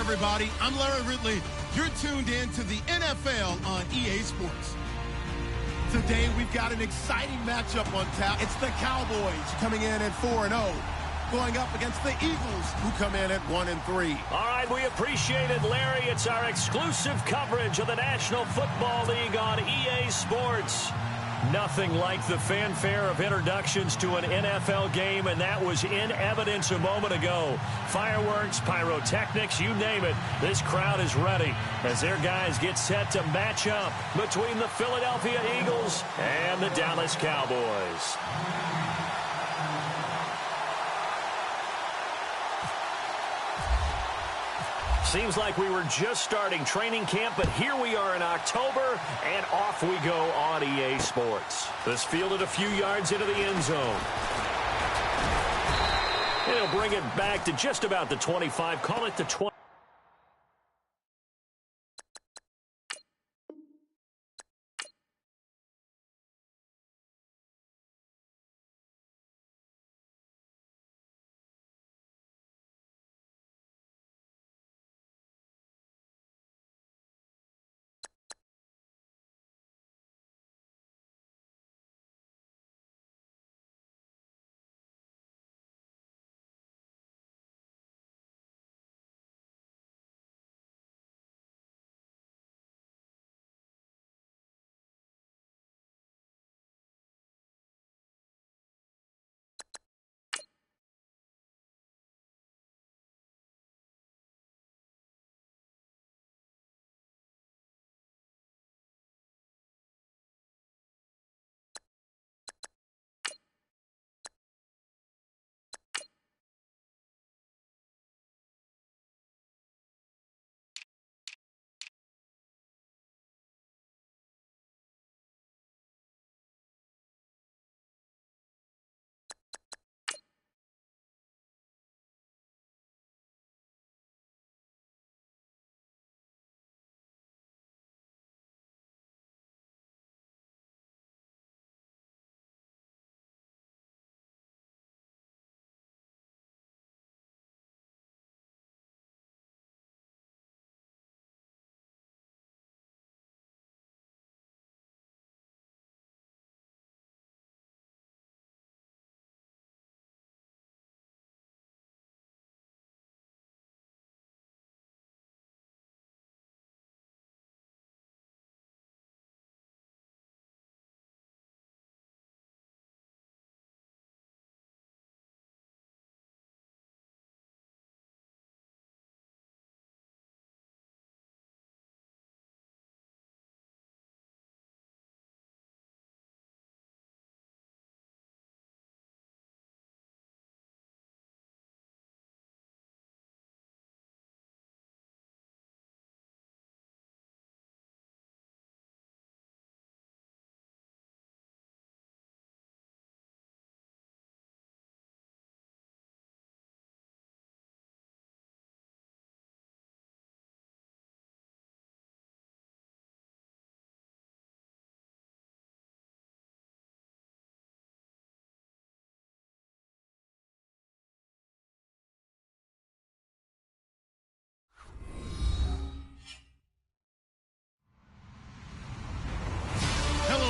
everybody. I'm Larry Ridley. You're tuned in to the NFL on EA Sports. Today, we've got an exciting matchup on tap. It's the Cowboys coming in at 4-0, going up against the Eagles, who come in at 1-3. All right, we appreciate it, Larry. It's our exclusive coverage of the National Football League on EA Sports. Nothing like the fanfare of introductions to an NFL game, and that was in evidence a moment ago. Fireworks, pyrotechnics, you name it. This crowd is ready as their guys get set to match up between the Philadelphia Eagles and the Dallas Cowboys. Seems like we were just starting training camp, but here we are in October, and off we go on EA Sports. This fielded a few yards into the end zone. And he'll bring it back to just about the 25, call it the 20.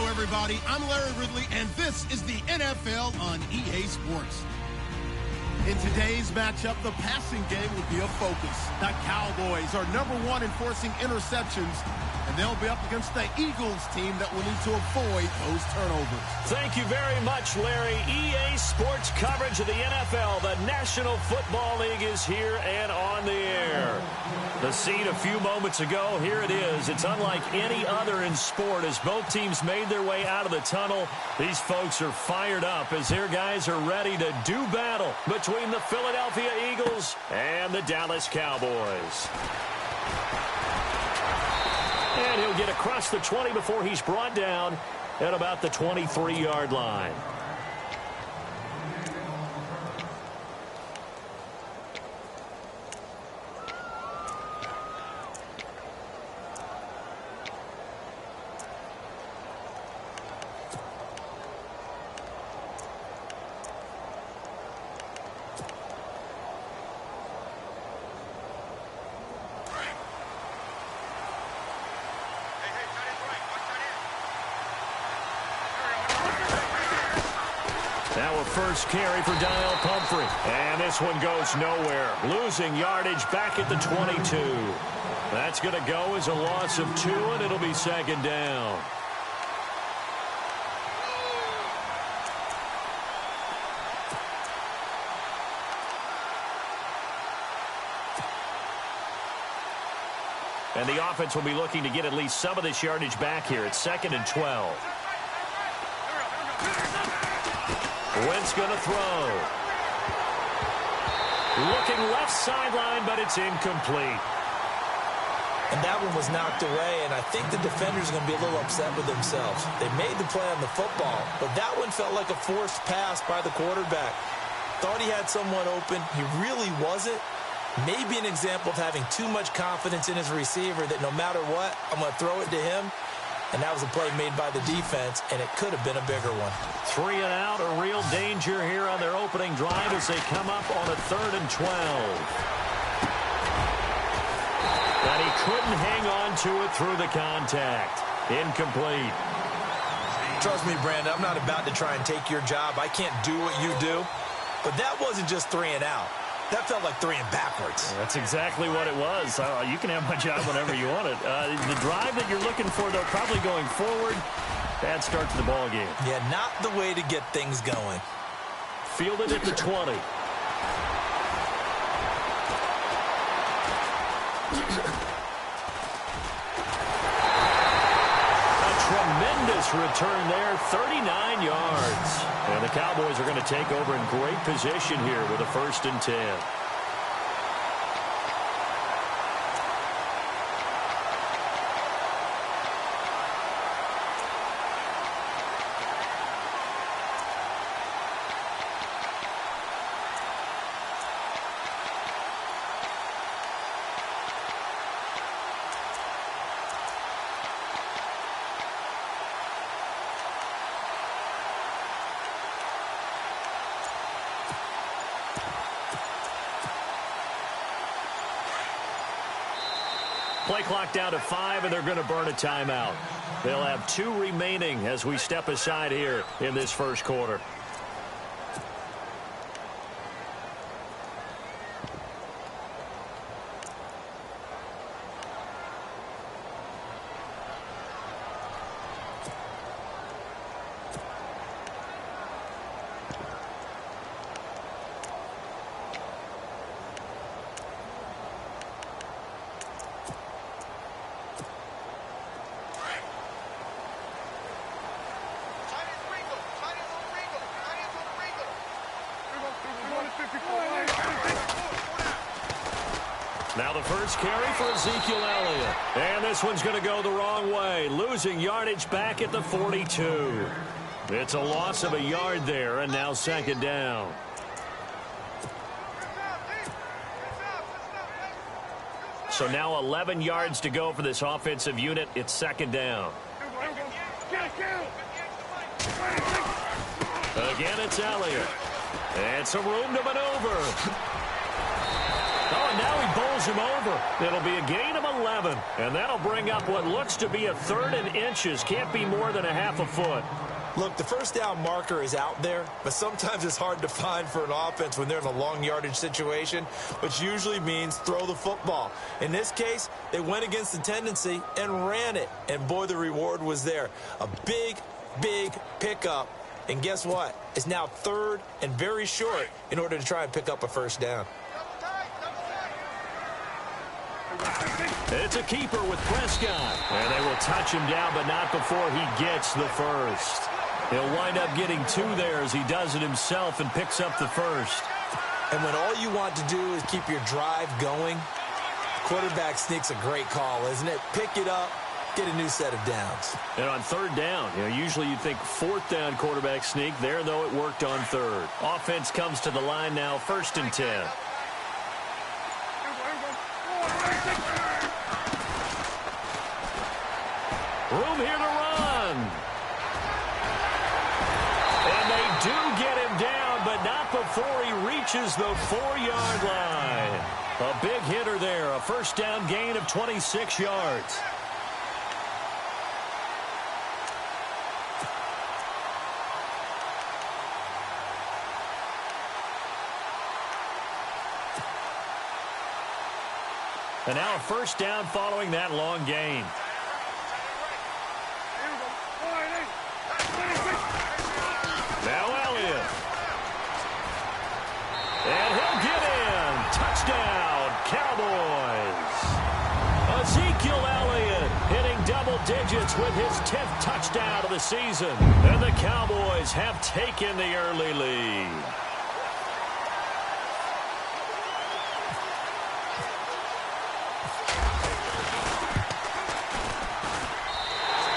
Everybody, I'm Larry Ridley, and this is the NFL on EA Sports. In today's matchup, the passing game will be a focus. The Cowboys are #1 in forcing interceptions, and they'll be up against the Eagles team that will need to avoid those turnovers. Thank you very much, Larry. EA Sports coverage of the NFL. The National Football League is here and on the air. The scene a few moments ago, here it is. It's unlike any other in sport as both teams made their way out of the tunnel. These folks are fired up as their guys are ready to do battle between the Philadelphia Eagles and the Dallas Cowboys. And he'll get across the 20 before he's brought down at about the 23-yard line. Now a first carry for Daniel Pumphrey. And this one goes nowhere. Losing yardage back at the 22. That's going to go as a loss of 2, and it'll be second down. And the offense will be looking to get at least some of this yardage back here. It's 2nd and 12. Wentz going to throw. Looking left sideline, but it's incomplete. And that one was knocked away, and I think the defenders are going to be a little upset with themselves. They made the play on the football, but that one felt like a forced pass by the quarterback. Thought he had someone open. He really wasn't. Maybe an example of having too much confidence in his receiver that no matter what, I'm going to throw it to him. And that was a play made by the defense, and it could have been a bigger one. 3 and out, a real danger here on their opening drive as they come up on a 3rd and 12. And he couldn't hang on to it through the contact. Incomplete. Trust me, Brandon, I'm not about to try and take your job. I can't do what you do. But that wasn't just 3 and out. That felt like 3 and backwards. That's exactly what it was. You can have my job whenever you want it. The drive that you're looking for, though, probably going forward. Bad start to the ball game. Yeah, not the way to get things going. Fielded at the 20. A tremendous return there, 39 yards. And the Cowboys are going to take over in great position here with a 1st and 10. Play clock down to 5, and they're going to burn a timeout. They'll have 2 remaining as we step aside here in this first quarter. Now the first carry for Ezekiel Elliott. And this one's going to go the wrong way. Losing yardage back at the 42. It's a loss of a yard there, and now 2nd down. So now 11 yards to go for this offensive unit. It's 2nd down. Again, it's Elliott. And some room to maneuver. Oh, and now he bowls him over. It'll be a gain of 11. And that'll bring up what looks to be a 3rd and inches. Can't be more than a half a foot. Look, the first down marker is out there, but sometimes it's hard to find for an offense when they're in a long yardage situation, which usually means throw the football. In this case, they went against the tendency and ran it. And, boy, the reward was there. A big, big pickup. And guess what? It's now 3rd and very short in order to try and pick up a 1st down. It's a keeper with Prescott. And they will touch him down, but not before he gets the 1st. He'll wind up getting 2 there as he does it himself and picks up the 1st. And when all you want to do is keep your drive going, quarterback sneak's a great call, isn't it? Pick it up, get a new set of downs. And on 3rd down, usually you'd think 4th down quarterback sneak. There, though, it worked on 3rd. Offense comes to the line now, 1st and 10. Room here to run. And they do get him down, but not before he reaches the 4-yard line. A big hitter there, a 1st down gain of 26 yards. And now a first down following that long gain. Now Elliott. And he'll get in. Touchdown, Cowboys. Ezekiel Elliott hitting double digits with his 10th touchdown of the season. And the Cowboys have taken the early lead.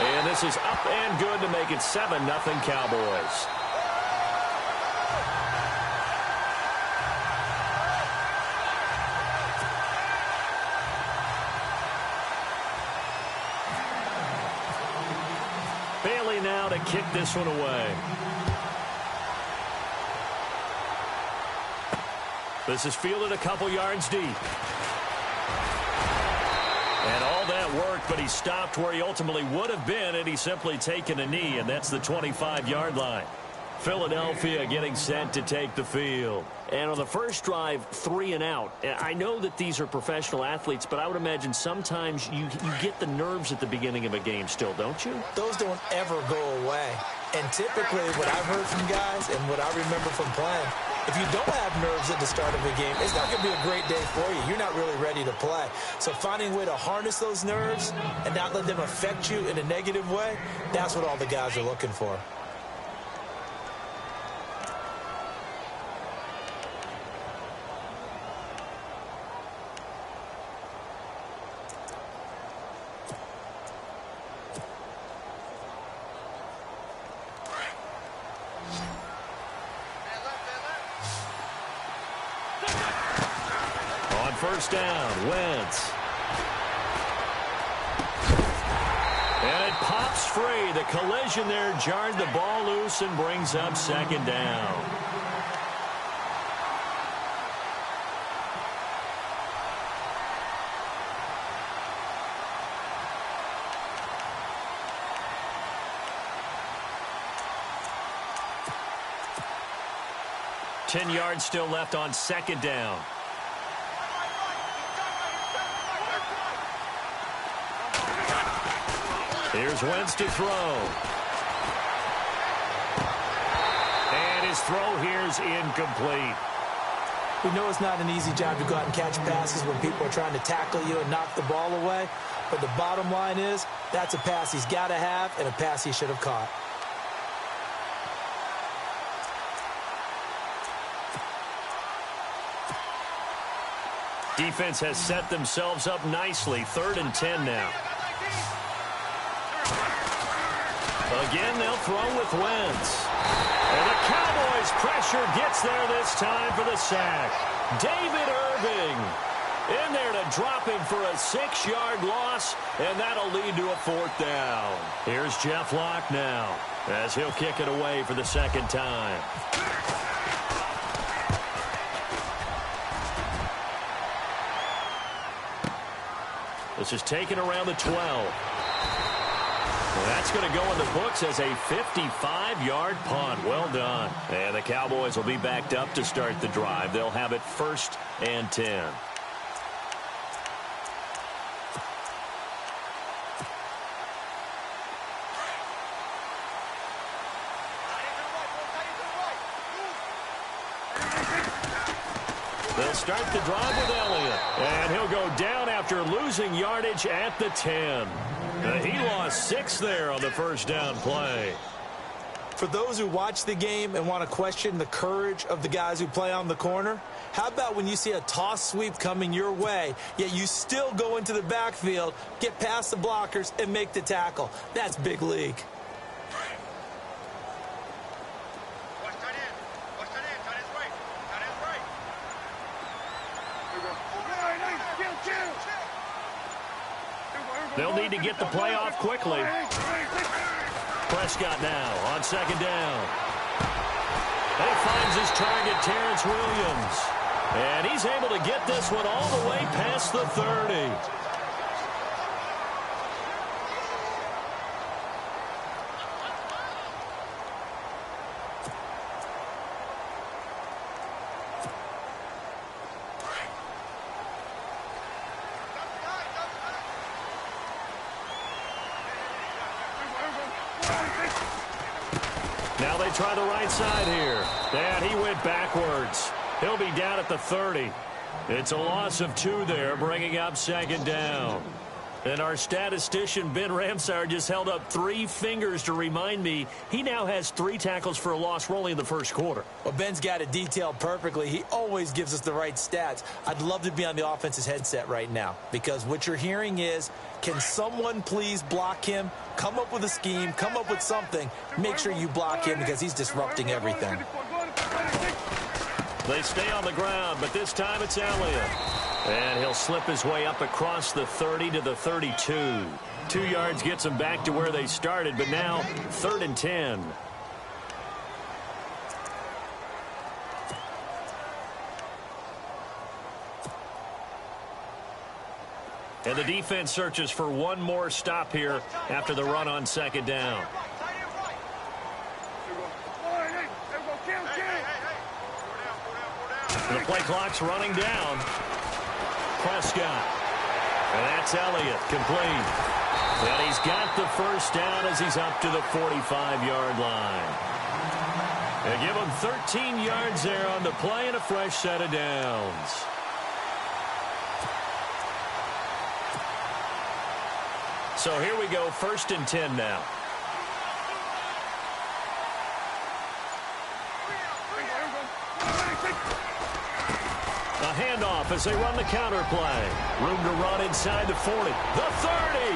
And this is up and good to make it 7-0 Cowboys. Bailey now to kick this one away. This is fielded a couple yards deep. And all that worked, but he stopped where he ultimately would have been, and he's simply taken a knee, and that's the 25-yard line. Philadelphia getting set to take the field. And on the first drive, 3 and out. I know that these are professional athletes, but I would imagine sometimes you get the nerves at the beginning of a game still, don't you? Those don't ever go away. And typically what I've heard from guys and what I remember from playing, if you don't have nerves at the start of a game, it's not going to be a great day for you. You're not really ready to play. So finding a way to harness those nerves and not let them affect you in a negative way, that's what all the guys are looking for. First down, Wentz. And it pops free. The collision there jarred the ball loose and brings up second down. Ten yards still left on second down. Here's Wentz to throw. And his throw here is incomplete. We know it's not an easy job to go out and catch passes when people are trying to tackle you and knock the ball away. But the bottom line is, that's a pass he's got to have and a pass he should have caught. Defense has set themselves up nicely. 3rd and 10 now. Again, they'll throw with Wentz. And the Cowboys pressure gets there this time for the sack. David Irving in there to drop him for a 6-yard loss, and that'll lead to a 4th down. Here's Jeff Locke now as he'll kick it away for the second time. This is taken around the 12. That's going to go in the books as a 55-yard punt. Well done. And the Cowboys will be backed up to start the drive. They'll have it 1st and 10. They'll start the drive with Elliott. And he'll go down after losing yardage at the 10. He lost 6 there on the first down play. For those who watch the game and want to question the courage of the guys who play on the corner, how about when you see a toss sweep coming your way, yet you still go into the backfield, get past the blockers, and make the tackle? That's big league. They'll need to get the play off quickly. Prescott now on second down. And he finds his target, Terrence Williams. And he's able to get this one all the way past the 30. Now they try the right side here. And he went backwards. He'll be down at the 30. It's a loss of 2 there, bringing up second down. And our statistician, Ben Ramsar, just held up 3 fingers to remind me he now has 3 tackles for a loss only in the first quarter. Well, Ben's got it detailed perfectly. He always gives us the right stats. I'd love to be on the offense's headset right now because what you're hearing is, can someone please block him? Come up with a scheme. Come up with something. Make sure you block him because he's disrupting everything. They stay on the ground, but this time it's Elliott. And he'll slip his way up across the 30 to the 32. 2 yards gets them back to where they started, but now 3rd and 10. And the defense searches for one more stop here after the run on second down. The play clock's running down. Prescott. And that's Elliott, complete. And he's got the first down as he's up to the 45-yard line. They give him 13 yards there on the play and a fresh set of downs. So here we go, 1st and 10 now. A handoff as they run the counter play. Room to run inside the 40. The 30.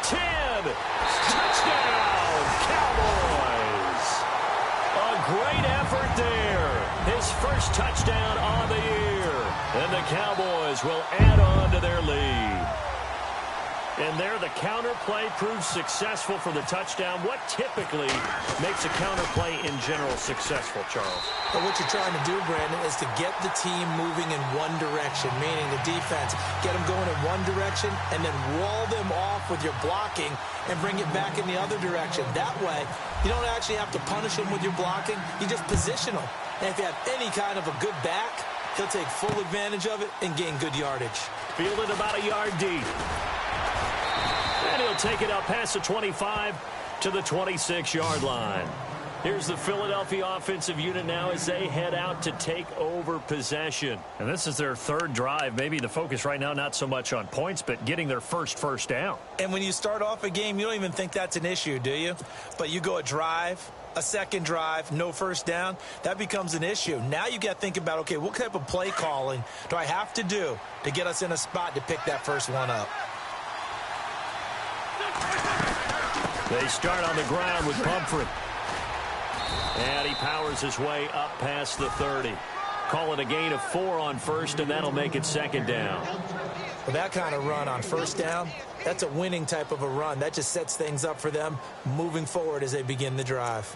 10. Touchdown, Cowboys. A great effort there. His first touchdown on the year. And the Cowboys will add on to their lead. And there the counter play proves successful for the touchdown. What typically makes a counter play in general successful, Charles? But what you're trying to do, Brandon, is to get the team moving in one direction, meaning the defense. Get them going in one direction and then wall them off with your blocking and bring it back in the other direction. That way, you don't actually have to punish them with your blocking. You just position them. And if you have any kind of a good back, he'll take full advantage of it and gain good yardage. Fielded about a yard deep. And he'll take it up past the 25 to the 26-yard line. Here's the Philadelphia offensive unit now as they head out to take over possession. And this is their 3rd drive. Maybe the focus right now not so much on points, but getting their first down. And when you start off a game, you don't even think that's an issue, do you? But you go a drive, a second drive, no first down, that becomes an issue. Now you got to think about, okay, what type of play calling do I have to do to get us in a spot to pick that first one up? They start on the ground with Pumphrey. And he powers his way up past the 30. Call it a gain of 4 on first, and that'll make it 2nd down. Well, that kind of run on first down, that's a winning type of a run. That just sets things up for them moving forward as they begin the drive.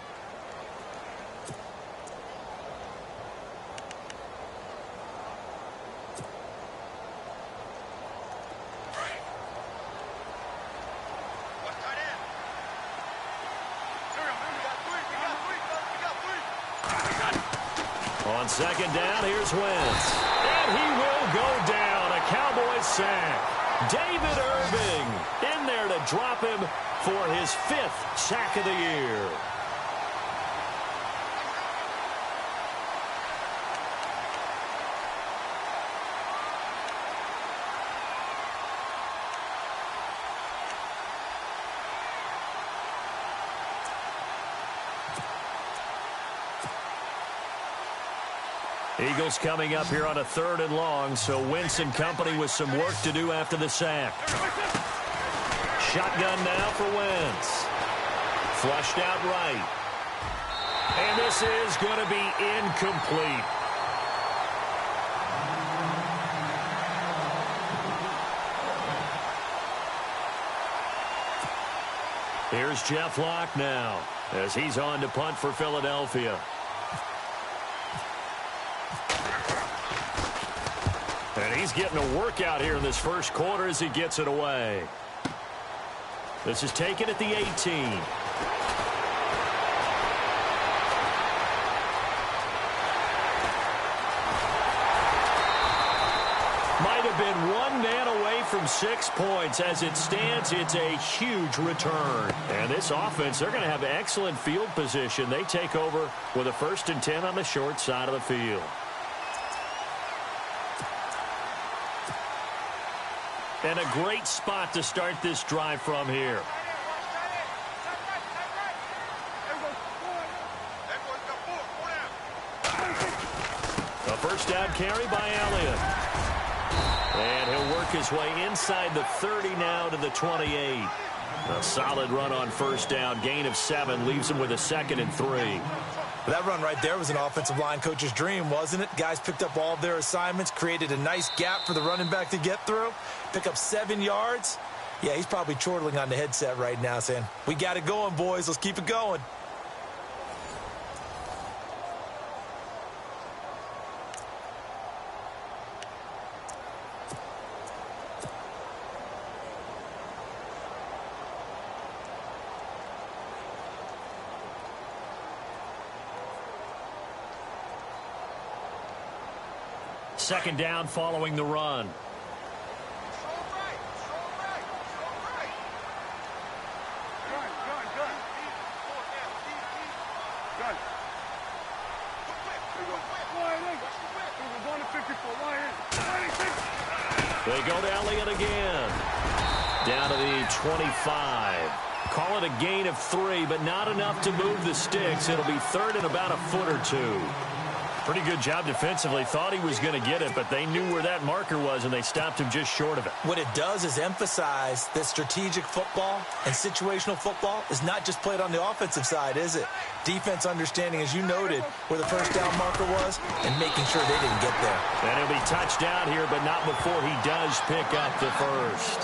On second down, here's Wentz. And he will go down. A Cowboys sack. David Irving in there to drop him for his 5th sack of the year. Eagles coming up here on a 3rd and long, so Wentz and company with some work to do after the sack. Shotgun now for Wentz. Flushed out right. And this is going to be incomplete. Here's Jeff Locke now as he's on to punt for Philadelphia. And he's getting a workout here in this first quarter as he gets it away. This is taken at the 18. Might have have been one man away from 6 points. As it stands, it's a huge return. And this offense, they're going to have excellent field position. They take over with a 1st and 10 on the short side of the field. And a great spot to start this drive from here. A first down carry by Elliott. And he'll work his way inside the 30 now to the 28. A solid run on first down. Gain of 7 leaves him with a 2nd and 3. That run right there was an offensive line coach's dream, wasn't it? Guys picked up all of their assignments, created a nice gap for the running back to get through, pick up 7 yards. Yeah, he's probably chortling on the headset right now saying, we got it going, boys. Let's keep it going. Second down following the run. They go to Elliott again. Down to the 25. Call it a gain of 3, but not enough to move the sticks. It'll be 3rd and about a foot or 2. Pretty good job defensively. Thought he was going to get it, but they knew where that marker was, and they stopped him just short of it. What it does is emphasize that strategic football and situational football is not just played on the offensive side, is it? Defense understanding, as you noted, where the first down marker was and making sure they didn't get there. And he'll be touchdown here, but not before he does pick up the first.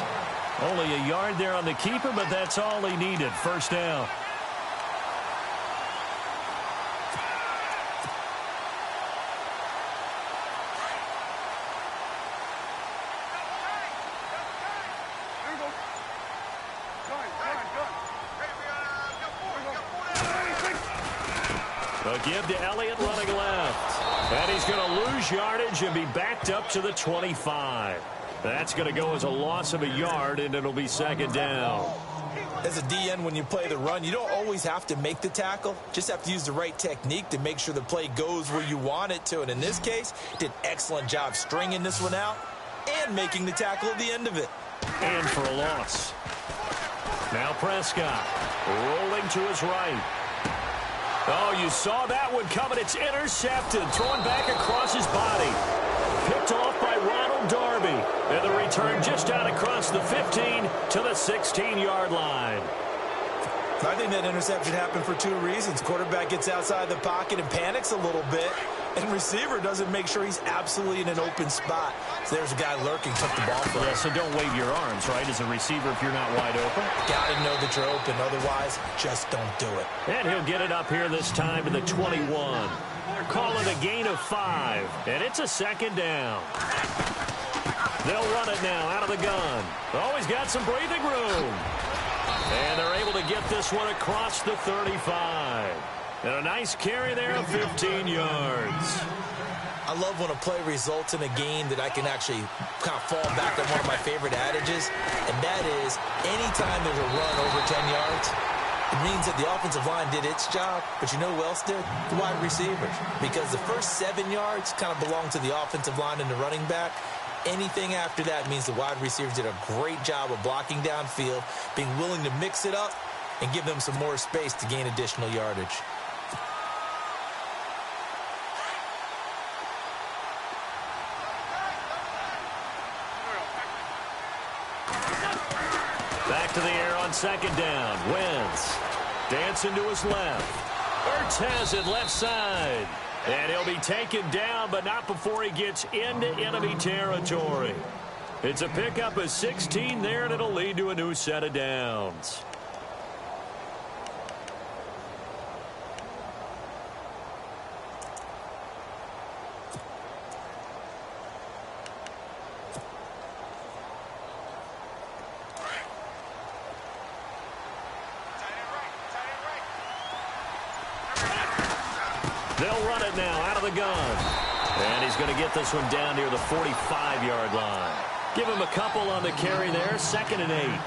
Only a yard there on the keeper, but that's all he needed. First down. A give to Elliott running left. And he's going to lose yardage and be backed up to the 25. That's going to go as a loss of a yard, and it'll be 2nd down. As a DN, when you play the run, you don't always have to make the tackle. Just have to use the right technique to make sure the play goes where you want it to. And in this case, did an excellent job stringing this one out and making the tackle at the end of it. And for a loss. Now Prescott rolling to his right. Oh, you saw that one coming. It's intercepted. Thrown back across his body. Picked off by Ronald Darby. And the return just out across the 15 to the 16-yard line. I think that interception happened for 2 reasons. Quarterback gets outside the pocket and panics a little bit. And receiver doesn't make sure he's absolutely in an open spot. So there's a guy lurking, took the ball from him. Yeah, so don't wave your arms, right, as a receiver if you're not wide open. Got to know that you're open. Otherwise, just don't do it. And he'll get it up here this time to the 21. Call it a gain of 5. And it's a 2nd down. They'll run it now out of the gun. Oh, he's got some breathing room. And they're able to get this one across the 35. And a nice carry there of 15 yards. I love when a play results in a game that I can actually kind of fall back on one of my favorite adages, and that is anytime there's a run over 10 yards, it means that the offensive line did its job, but you know who else did? The wide receivers. Because the first 7 yards kind of belong to the offensive line and the running back. Anything after that means the wide receivers did a great job of blocking downfield, being willing to mix it up, and give them some more space to gain additional yardage. Back to the air on 2nd down. Wentz dancing to his left. Ertz has it left side. And he'll be taken down, but not before he gets into enemy territory. It's a pickup of 16 there, and it'll lead to a new set of downs. They'll run it now out of the gun. And he's going to get this one down near the 45-yard line. Give him a couple on the carry there, 2nd and 8.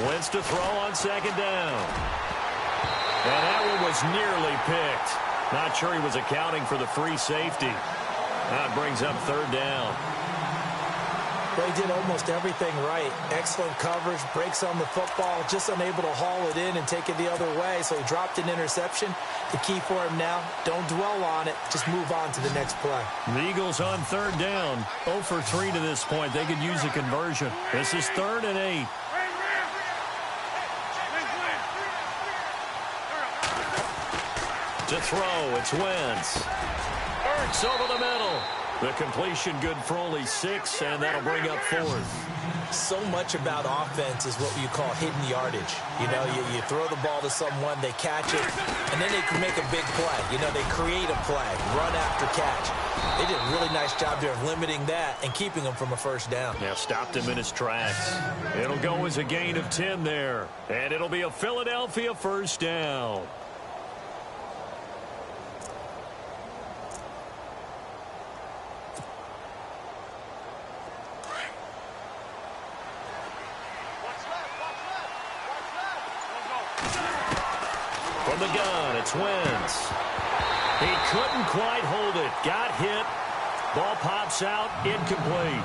Wentz to throw on 2nd down. And that one was nearly picked. Not sure he was accounting for the free safety. Now it brings up 3rd down. They did almost everything right. Excellent coverage, breaks on the football, just unable to haul it in and take it the other way. So he dropped an interception. The key for him now, don't dwell on it. Just move on to the next play. The Eagles on 3rd down. 0 for 3 to this point. They could use a conversion. This is 3rd and 8. To throw, it's Wentz. Ertz over the middle. The completion good for only 6, and that'll bring up 4th. So much about offense is what you call hidden yardage. You know, you throw the ball to someone, they catch it, and then they can make a big play. You know, they create a play, run after catch. They did a really nice job there of limiting that and keeping him from a 1st down. Yeah, stopped him in his tracks. It'll go as a gain of 10 there, and it'll be a Philadelphia 1st down. From the gun, it's Wentz. He couldn't quite hold it. Got hit. Ball pops out. Incomplete.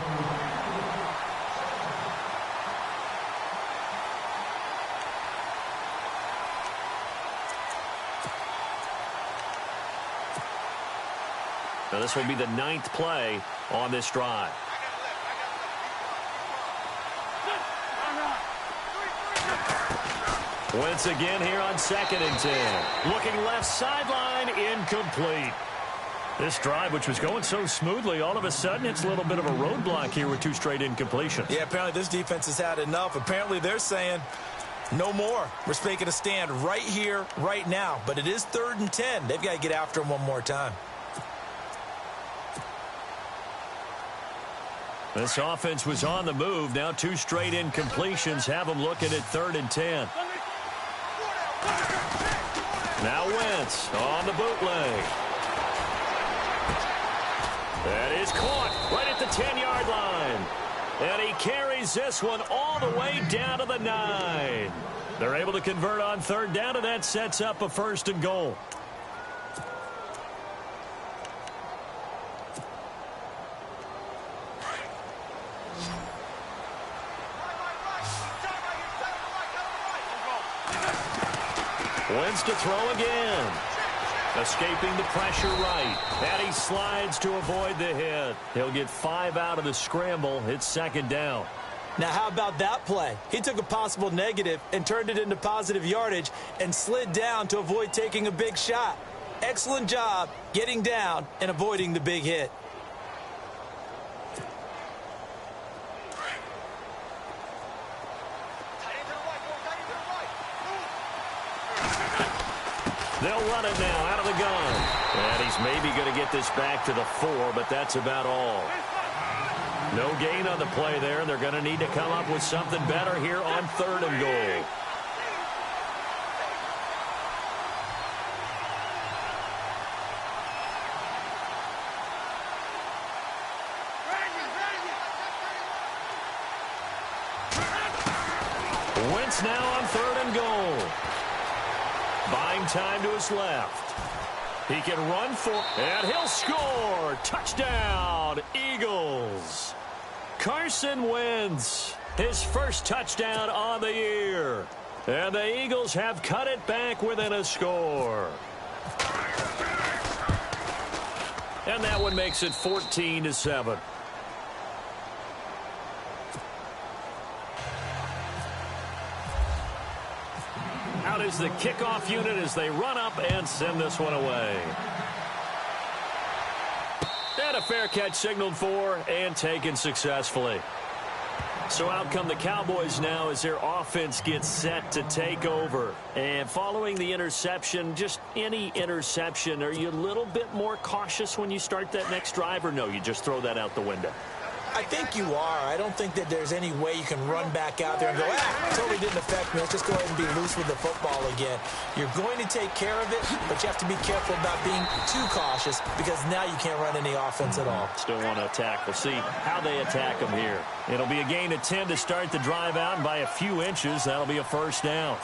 Now this will be the 9th play on this drive. Wentz again here on 2nd and 10. Looking left sideline, incomplete. This drive, which was going so smoothly, all of a sudden it's a little bit of a roadblock here with 2 straight incompletions. Yeah, apparently this defense has had enough. Apparently they're saying no more. We're making a stand right here, right now. But it is 3rd and 10. They've got to get after him one more time. This offense was on the move. Now 2 straight incompletions have them looking at 3rd and 10. Now Wentz on the bootleg. That is caught right at the 10-yard line. And he carries this one all the way down to the 9. They're able to convert on 3rd down, and that sets up a 1st and goal. Wentz to throw again. Escaping the pressure right. And he slides to avoid the hit. He'll get 5 out of the scramble. It's 2nd down. Now, how about that play? He took a possible negative and turned it into positive yardage and slid down to avoid taking a big shot. Excellent job getting down and avoiding the big hit. They'll run it now out of the gun. And he's maybe going to get this back to the 4, but that's about all. No gain on the play there. They're going to need to come up with something better here on 3rd and goal. Wentz now on 3rd and goal. Buying time to his left. He can run for, and he'll score. Touchdown, Eagles. Carson Wentz, his first touchdown on the year. And the Eagles have cut it back within a score. And that one makes it 14-7. Out is the kickoff unit as they run up and send this one away. And a fair catch signaled for and taken successfully. So out come the Cowboys now as their offense gets set to take over. And following the interception, just any interception, are you a little bit more cautious when you start that next drive, or no, you just throw that out the window? I think you are. I don't think that there's any way you can run back out there and go, totally didn't affect me. Let's just go ahead and be loose with the football again. You're going to take care of it, but you have to be careful about being too cautious because now you can't run any offense at all. Still want to attack. We'll see how they attack them here. It'll be a gain of 10 to start the drive out, and by a few inches, that'll be a first down.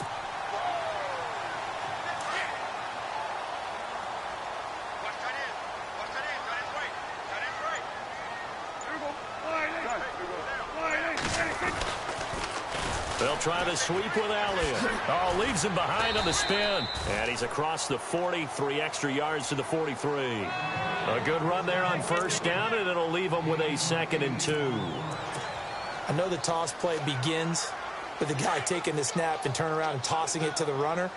They'll try to sweep with Elliott. Oh, leaves him behind on the spin. And he's across the 40, 3 extra yards to the 43. A good run there on first down, and it'll leave him with a 2nd and 2. I know the toss play begins with the guy taking the snap and turning around and tossing it to the runner.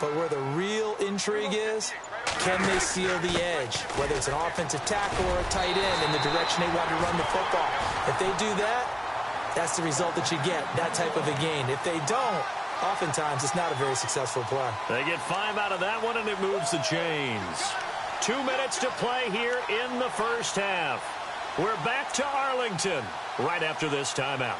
But where the real intrigue is, can they seal the edge? Whether it's an offensive tackle or a tight end in the direction they want to run the football. If they do that, that's the result that you get, that type of a gain. If they don't, oftentimes it's not a very successful play. They get 5 out of that one, and it moves the chains. 2 minutes to play here in the first half. We're back to Arlington right after this timeout.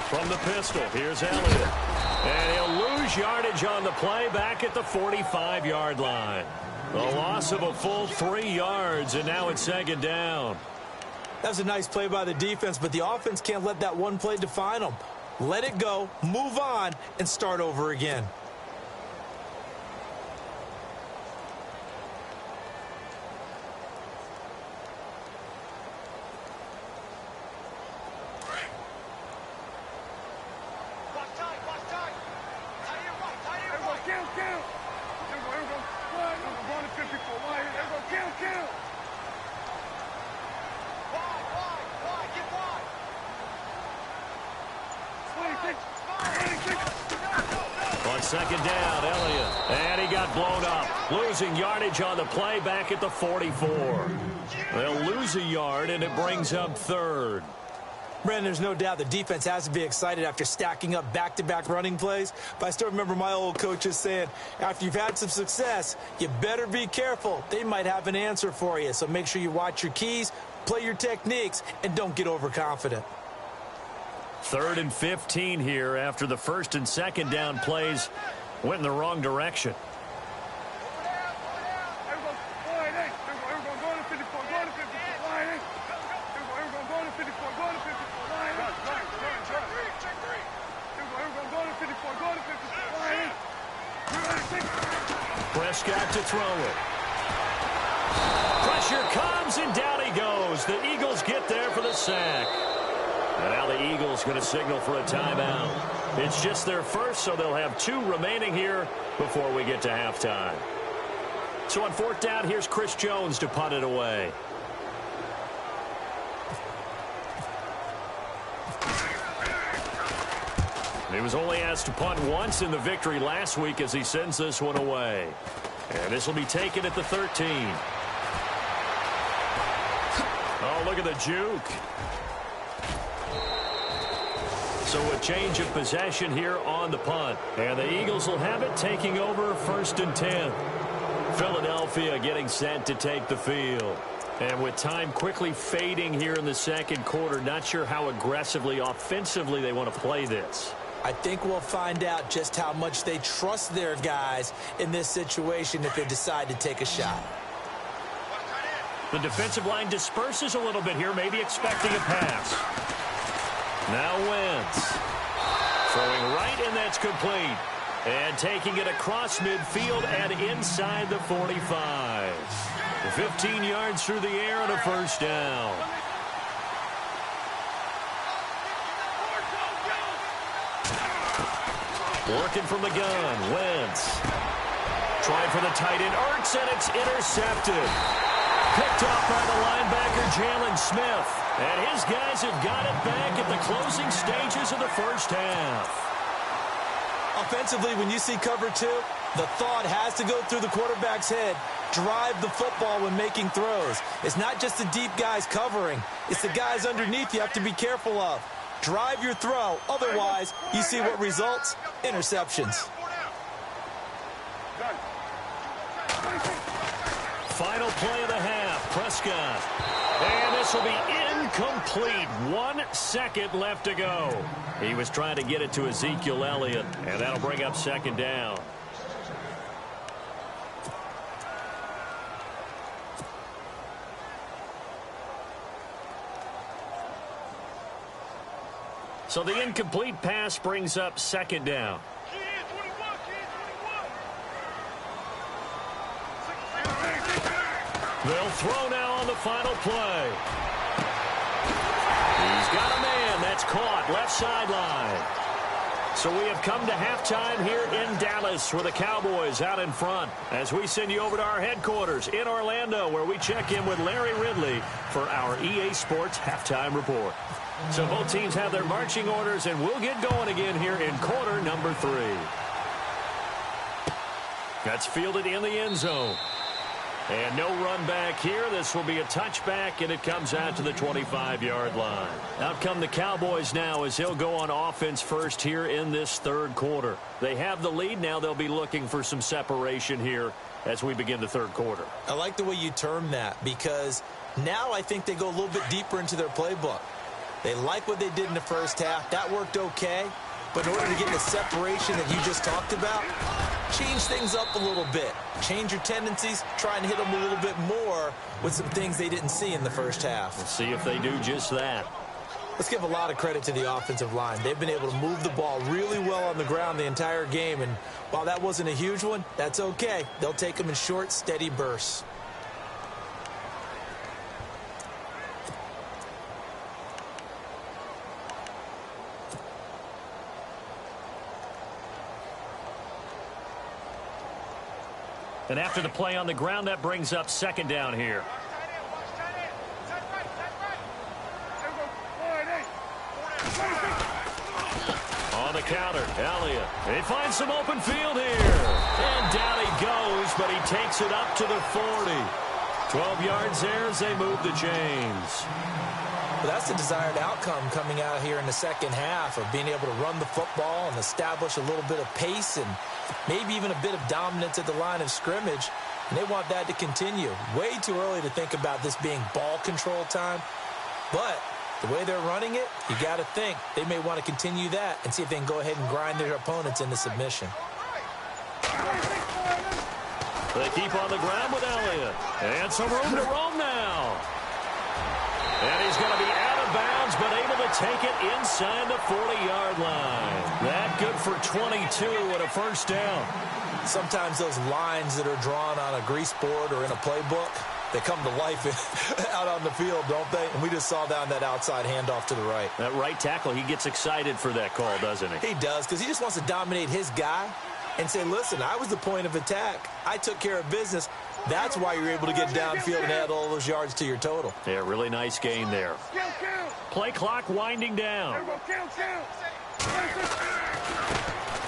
From the pistol, here's Elliott. And he'll lose yardage on the play back at the 45-yard line. The loss of a full 3 yards, and now it's 2nd down. That was a nice play by the defense, but the offense can't let that one play define them. Let it go, move on, and start over again. On 2nd down, Elliott. And he got blown up. Losing yardage on the play back at the 44. They'll lose a yard, and it brings up 3rd. Brandon, there's no doubt the defense has to be excited after stacking up back-to-back running plays. But I still remember my old coaches saying, after you've had some success, you better be careful. They might have an answer for you. So make sure you watch your keys, play your techniques, and don't get overconfident. 3rd and 15 here after the 1st and 2nd down plays went in the wrong direction. Prescott to throw it. Pressure comes, and down he goes. The Eagles get there for the sack. And now the Eagles going to signal for a timeout. It's just their first, so they'll have 2 remaining here before we get to halftime. So on 4th down, here's Chris Jones to punt it away. He was only asked to punt once in the victory last week as he sends this one away. And this will be taken at the 13. Oh, look at the juke. So a change of possession here on the punt. And the Eagles will have it, taking over 1st and 10. Philadelphia getting set to take the field. And with time quickly fading here in the 2nd quarter, not sure how aggressively, offensively they want to play this. I think we'll find out just how much they trust their guys in this situation if they decide to take a shot. The defensive line disperses a little bit here, maybe expecting a pass. Now Wentz. Throwing right, and that's complete. And taking it across midfield and inside the 45. 15 yards through the air and a 1st down. Working from the gun, Wentz. Trying for the tight end, Ertz, and it's intercepted. Picked off by the linebacker, Jalen Smith. And his guys have got it back at the closing stages of the first half. Offensively, when you see cover two, the thought has to go through the quarterback's head. Drive the football when making throws. It's not just the deep guys covering. It's the guys underneath you have to be careful of. Drive your throw. Otherwise, you see what results? Interceptions. Final play of the half, Prescott. And this will be incomplete. 1 second left to go. He was trying to get it to Ezekiel Elliott, and that'll bring up second down. So the incomplete pass brings up second down. They'll throw now on the final play. He's got a man. That's caught. Left sideline. So we have come to halftime here in Dallas where the Cowboys out in front as we send you over to our headquarters in Orlando where we check in with Larry Ridley for our EA Sports Halftime Report. So both teams have their marching orders, and we'll get going again here in quarter number 3. That's fielded in the end zone. And no run back here. This will be a touchback, and it comes out to the 25-yard line. Out come the Cowboys now as they'll go on offense first here in this third quarter. They have the lead. Now they'll be looking for some separation here as we begin the third quarter. I like the way you term that because now I think they go a little bit deeper into their playbook. They like what they did in the first half. That worked okay. But in order to get the separation that you just talked about, change things up a little bit. Change your tendencies. Try and hit them a little bit more with some things they didn't see in the first half. Let's see if they do just that. Let's give a lot of credit to the offensive line. They've been able to move the ball really well on the ground the entire game. And while that wasn't a huge one, that's okay. They'll take them in short, steady bursts. And after the play on the ground, that brings up second down here. On the counter, Elliott. He finds some open field here. And down he goes, but he takes it up to the 40. 12 yards there as they move the chains. Well, that's the desired outcome coming out here in the second half of being able to run the football and establish a little bit of pace and maybe even a bit of dominance at the line of scrimmage. And they want that to continue. Way too early to think about this being ball control time. But the way they're running it, you got to think they may want to continue that and see if they can go ahead and grind their opponents into submission. They keep on the ground with Elliott. And some room to roam now. And he's going to be out of bounds, but able to take it inside the 40-yard line. That good for 22 and a first down. Sometimes those lines that are drawn on a grease board or in a playbook, they come to life out on the field, don't they? And we just saw down that outside handoff to the right. That right tackle, he gets excited for that call, doesn't he? He does, because he just wants to dominate his guy and say, listen, I was the point of attack. I took care of business. That's why you're able to get downfield and add all those yards to your total. Yeah, really nice gain there. Play clock winding down.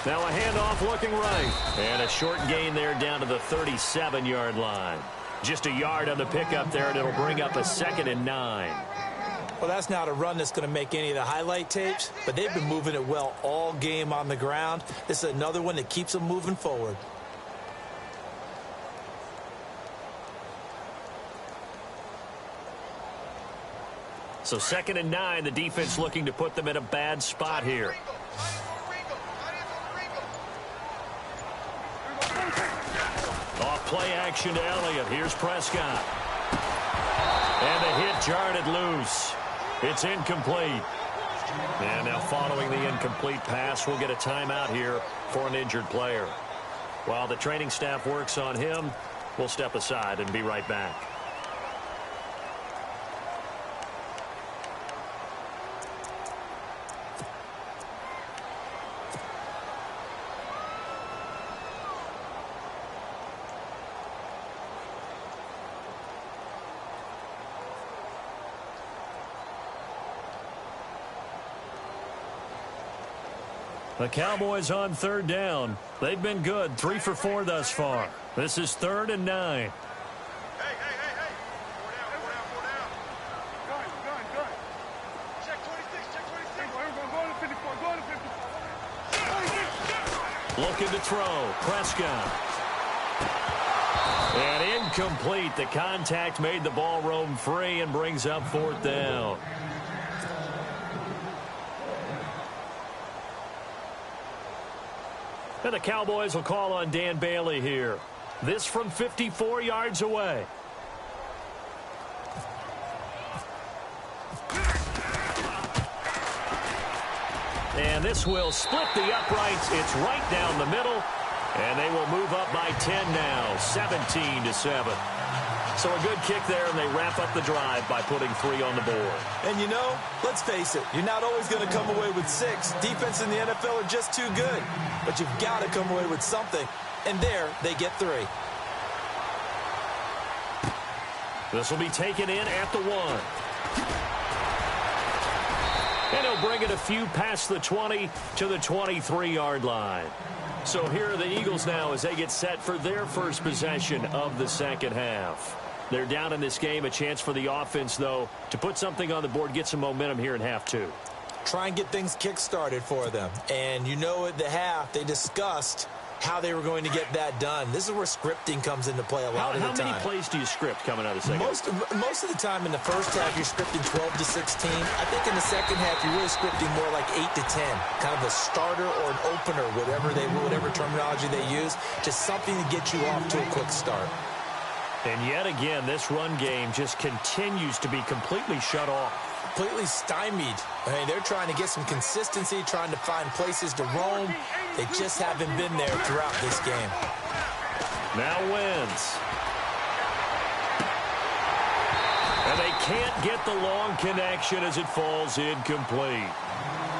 Now a handoff looking right. And a short gain there down to the 37-yard line. Just a yard on the pickup there, and it'll bring up a 2nd and 9. Well, that's not a run that's going to make any of the highlight tapes, but they've been moving it well all game on the ground. This is another one that keeps them moving forward. So 2nd and 9, the defense looking to put them in a bad spot here. Off play action to Elliott. Here's Prescott. And the hit jarred it loose. It's incomplete. And now following the incomplete pass, we'll get a timeout here for an injured player. While the training staff works on him, we'll step aside and be right back. The Cowboys on third down. They've been good, 3 for 4 thus far. This is 3rd and 9. Looking to throw. Prescott. And incomplete. The contact made the ball roam free and brings up 4th down. And the Cowboys will call on Dan Bailey here. This from 54 yards away. And this will split the uprights. It's right down the middle. And they will move up by 10 now, 17-7. So a good kick there, and they wrap up the drive by putting 3 on the board. And you know, let's face it, you're not always going to come away with 6. Defense in the NFL are just too good. But you've got to come away with something. And there, they get 3. This will be taken in at the 1. And he'll bring it a few past the 20 to the 23-yard line. So here are the Eagles now as they get set for their first possession of the second half. They're down in this game. A chance for the offense, though, to put something on the board, get some momentum here in half 2. Try and get things kick-started for them. And you know at the half, they discussed how they were going to get that done. This is where scripting comes into play a lot of the time. How many plays do you script coming out of the second half? Most of the time in the first half, you're scripting 12 to 16. I think in the second half, you're really scripting more like 8 to 10. Kind of a starter or an opener, whatever terminology they use. Just something to get you off to a quick start. And yet again, this run game just continues to be completely shut off. Completely stymied. I mean, they're trying to get some consistency, trying to find places to roam. They just haven't been there throughout this game. Now Wentz. And they can't get the long connection as it falls incomplete.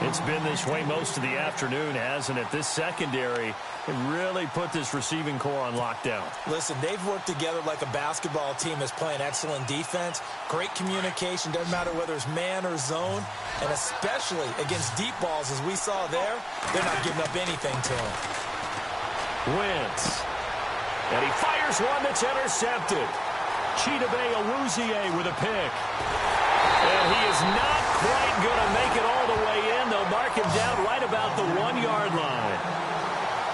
It's been this way most of the afternoon, hasn't it? This secondary really put this receiving core on lockdown. Listen, they've worked together like a basketball team that's playing excellent defense. Great communication, doesn't matter whether it's man or zone. And especially against deep balls, as we saw there, they're not giving up anything to them. Wentz. And he fires one that's intercepted. Chidobe Awuzie with a pick. And he is not quite going to make it all the way in. They'll mark him down right about the 1-yard line.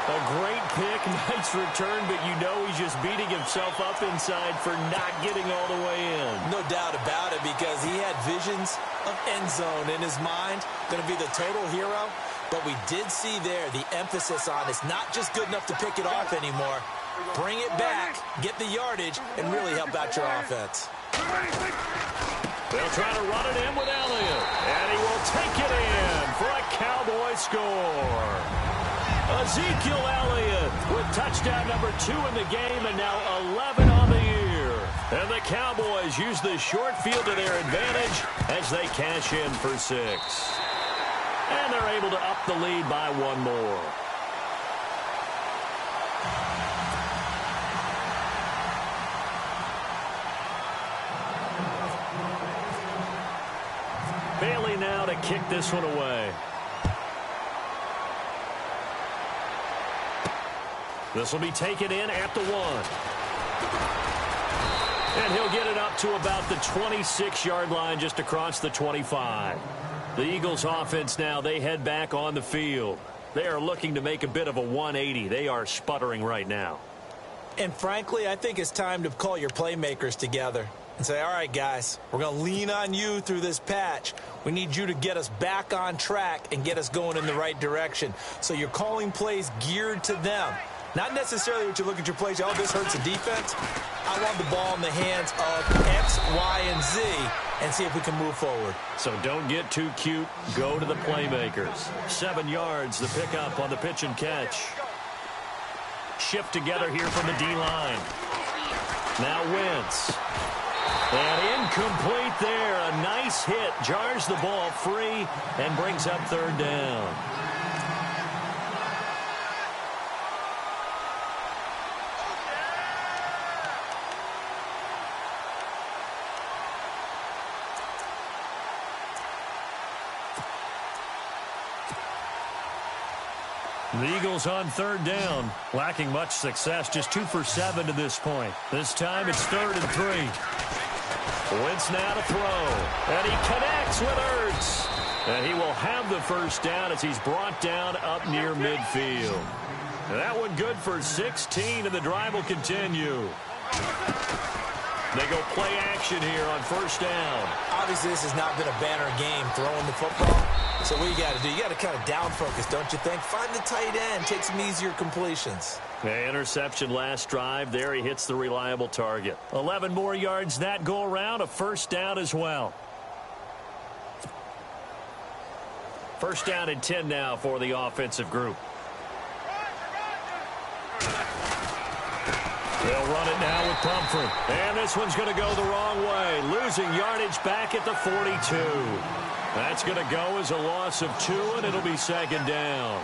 A great pick, nice return, but you know he's just beating himself up inside for not getting all the way in. No doubt about it, because he had visions of end zone in his mind. Going to be the total hero. But we did see there the emphasis on it's not just good enough to pick it off anymore. Bring it back, get the yardage, and really help out your offense. They'll try to run it in with Elliott. And he will take it in for a Cowboy score. Ezekiel Elliott with touchdown number 2 in the game and now 11 on the year. And the Cowboys use the short field to their advantage as they cash in for 6. And they're able to up the lead by 1 more. Bailey now to kick this one away. This will be taken in at the 1. And he'll get it up to about the 26-yard line, just across the 25. The Eagles offense now, they head back on the field. They are looking to make a bit of a 180. They are sputtering right now. And frankly, I think it's time to call your playmakers together and say, all right, guys, we're going to lean on you through this patch. We need you to get us back on track and get us going in the right direction. So you're calling plays geared to them. Not necessarily what you look at your plays, oh, this hurts the defense. I want the ball in the hands of X, Y, and Z and see if we can move forward. So don't get too cute. Go to the playmakers. 7 yards, the pickup on the pitch and catch. Shift together here from the D-line. Now Wentz. And incomplete there. A nice hit. Jars the ball free and brings up 3rd down. The Eagles on third down. Lacking much success, just 2 for 7 to this point. This time it's 3rd and 3. Wentz now to throw. And he connects with Ertz. And he will have the first down as he's brought down up near midfield. And that one good for 16, and the drive will continue. They go play action here on first down. Obviously, this has not been a banner game throwing the football. So what you got to do, you got to kind of down focus, don't you think? Find the tight end, take some easier completions. Interception last drive. There he hits the reliable target. 11 more yards that go around, a first down as well. First down and 10 now for the offensive group. They'll run it now with Pumphrey. And this one's going to go the wrong way. Losing yardage back at the 42. That's going to go as a loss of 2, and it'll be second down.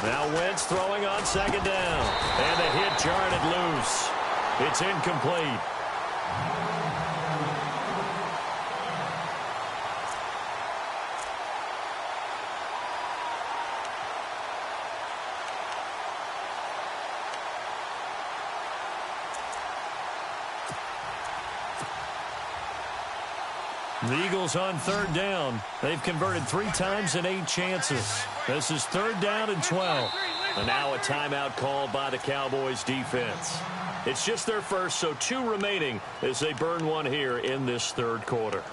Now Wentz throwing on second down. And the hit jarred it loose. It's incomplete. The Eagles on third down. They've converted 3 times in 8 chances. This is 3rd down and 12. And now a timeout called by the Cowboys defense. It's just their first, so 2 remaining as they burn one here in this 3rd quarter.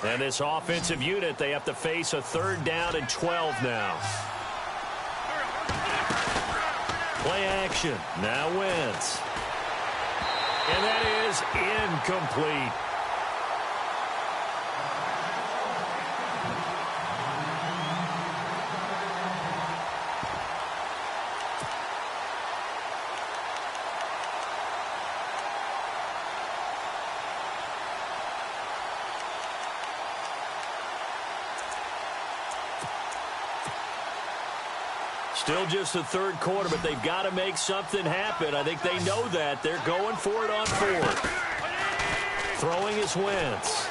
And this offensive unit, they have to face a 3rd down and 12 now. Play action. Now Wentz. And that is incomplete. Still just the 3rd quarter, but they've got to make something happen. I think they know that. They're going for it on 4th. Throwing is Wentz.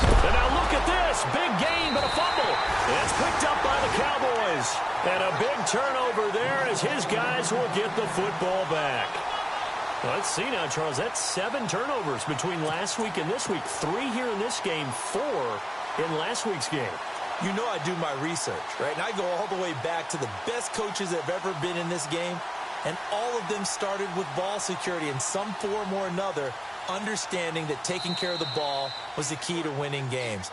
And now look at this. Big gain, but a fumble. It's picked up by the Cowboys. And a big turnover there as his guys will get the football back. Well, let's see now, Charles. That's 7 turnovers between last week and this week. 3 here in this game, 4 in last week's game. You know I do my research, right? And I go all the way back to the best coaches that have ever been in this game. And all of them started with ball security in some form or another, understanding that taking care of the ball was the key to winning games.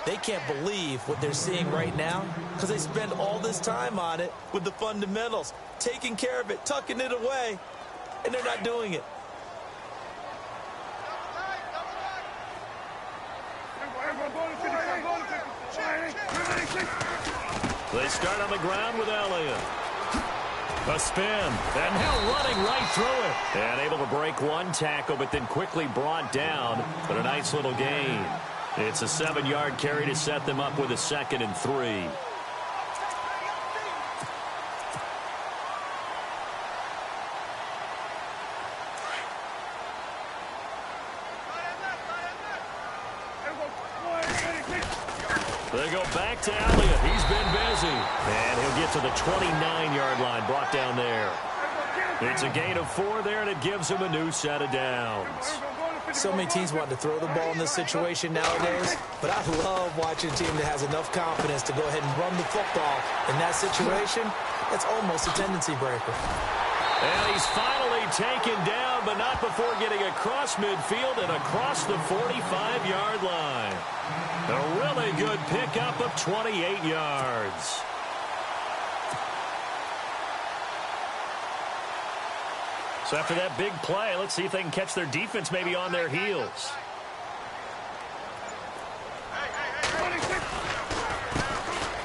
They can't believe what they're seeing right now because they spend all this time on it with the fundamentals, taking care of it, tucking it away, and they're not doing it. They start on the ground with Elliott. A spin, and now running right through it. And able to break one tackle, but then quickly brought down. But a nice little gain. It's a 7-yard carry to set them up with a 2nd and 3. They go back to Elliott. He's been busy. And he'll get to the 29-yard line, brought down there. It's a gain of 4 there, and it gives him a new set of downs. So many teams want to throw the ball in this situation nowadays, but I love watching a team that has enough confidence to go ahead and run the football. In that situation, that's almost a tendency breaker. And he's finally taken down, but not before getting across midfield and across the 45-yard line. A really good pickup of 28 yards. So after that big play, let's see if they can catch their defense maybe on their heels.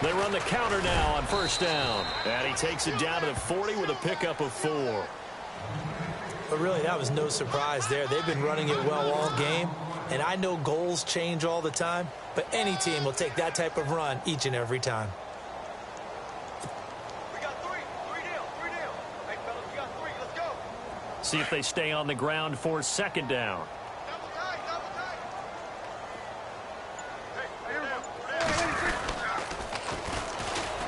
They run the counter now on first down. And he takes it down to the 40 with a pickup of 4. But really, that was no surprise there. They've been running it well all game. And I know goals change all the time, but any team will take that type of run each and every time. We got three. Three deal. Hey, fellas, we got 3. Let's go. See if they stay on the ground for second down. Double tight.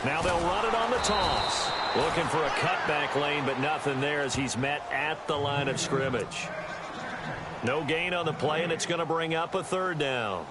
Now they'll run it on the toss. Looking for a cutback lane, but nothing there as he's met at the line of scrimmage. No gain on the play, and it's going to bring up a third down.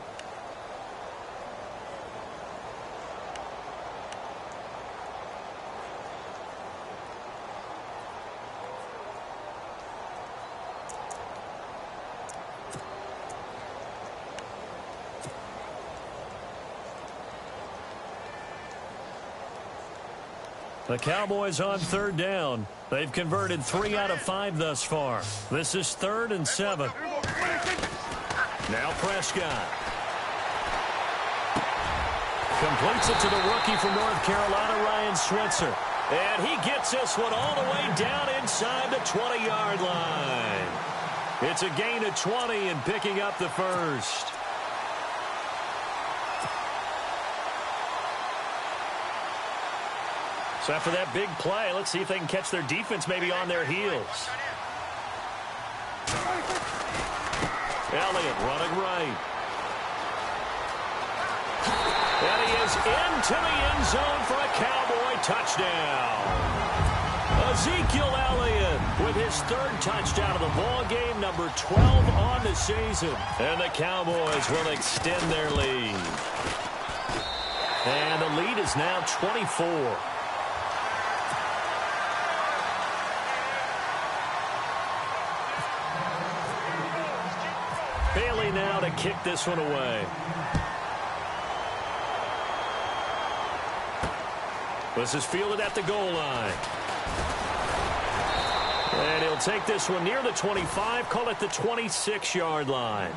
The Cowboys on third down. They've converted 3 out of 5 thus far. This is 3rd and 7. Now Prescott. Completes it to the rookie from North Carolina, Ryan Switzer. And he gets this one all the way down inside the 20-yard line. It's a gain of 20 and picking up the first. So after that big play, let's see if they can catch their defense maybe on their heels. Elliott running right. And he is into the end zone for a Cowboy touchdown. Ezekiel Elliott with his 3rd touchdown of the ball game, number 12 on the season. And the Cowboys will extend their lead. And the lead is now 24. Bailey now to kick this one away. This is fielded at the goal line. And he'll take this one near the 25, call it the 26-yard line.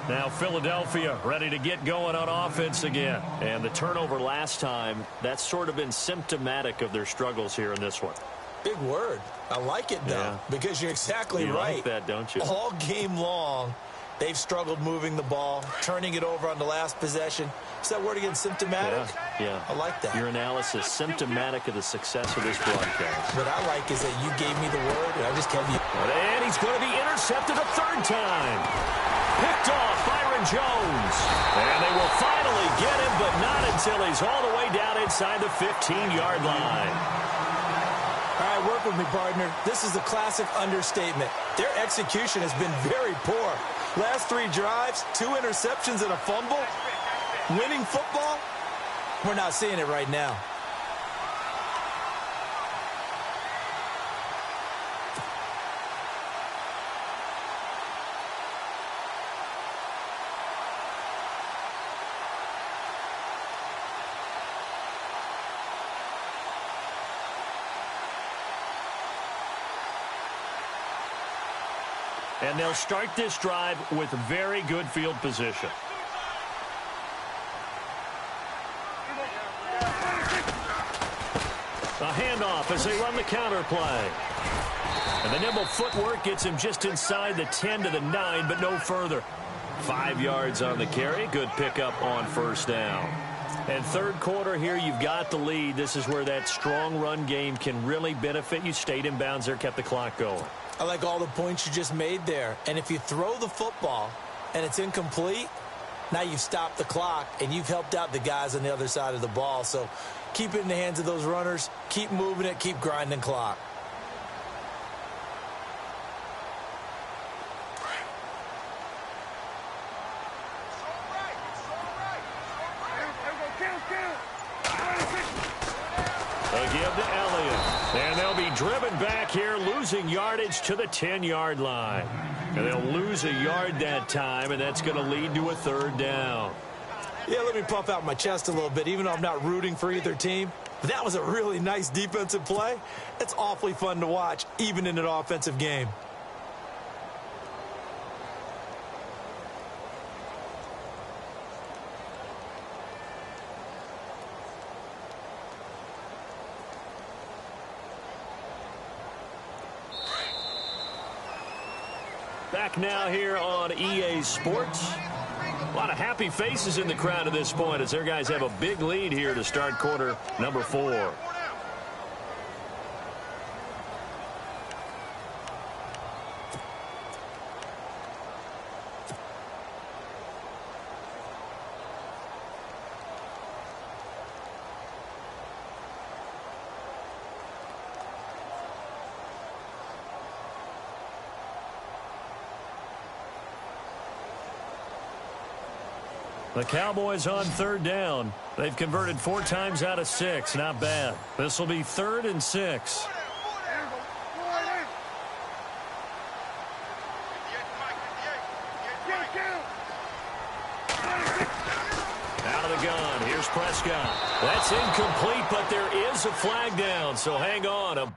Now Philadelphia ready to get going on offense again. And the turnover last time, that's sort of been symptomatic of their struggles here in this one. Big word. I like it, though, because you're exactly right. You like that, don't you? All game long, they've struggled moving the ball, turning it over on the last possession. Is that word again, symptomatic? Yeah. I like that. Your analysis, symptomatic of the success of this broadcast. What I like is that you gave me the word, and I just kept you. And he's going to be intercepted a 3rd time. Picked off Byron Jones. And they will finally get him, but not until he's all the way down inside the 15-yard line. All right, work with me, partner. This is a classic understatement. Their execution has been very poor. Last 3 drives, 2 interceptions and a fumble. Winning football? We're not seeing it right now. And they'll start this drive with very good field position. A handoff as they run the counter play. And the nimble footwork gets him just inside the 10 to the 9, but no further. 5 yards on the carry. Good pickup on first down. And 3rd quarter here, you've got the lead. This is where that strong run game can really benefit you. Stayed in bounds there, kept the clock going. I like all the points you just made there. And if you throw the football and it's incomplete, now you've stopped the clock and you've helped out the guys on the other side of the ball. So keep it in the hands of those runners. Keep moving it. Keep grinding clock. A give to Elliott. And they'll be driven back here, losing yardage to the 10-yard line. And they'll lose a yard that time, and that's going to lead to a 3rd down. Yeah, let me puff out my chest a little bit, even though I'm not rooting for either team. But that was a really nice defensive play. It's awfully fun to watch, even in an offensive game. Back now here on EA Sports. A lot of happy faces in the crowd at this point as their guys have a big lead here to start quarter number 4. The Cowboys on 3rd down. They've converted 4 times out of 6. Not bad. This will be 3rd and 6. Out of the gun. Here's Prescott. That's incomplete, but there is a flag down, so hang on.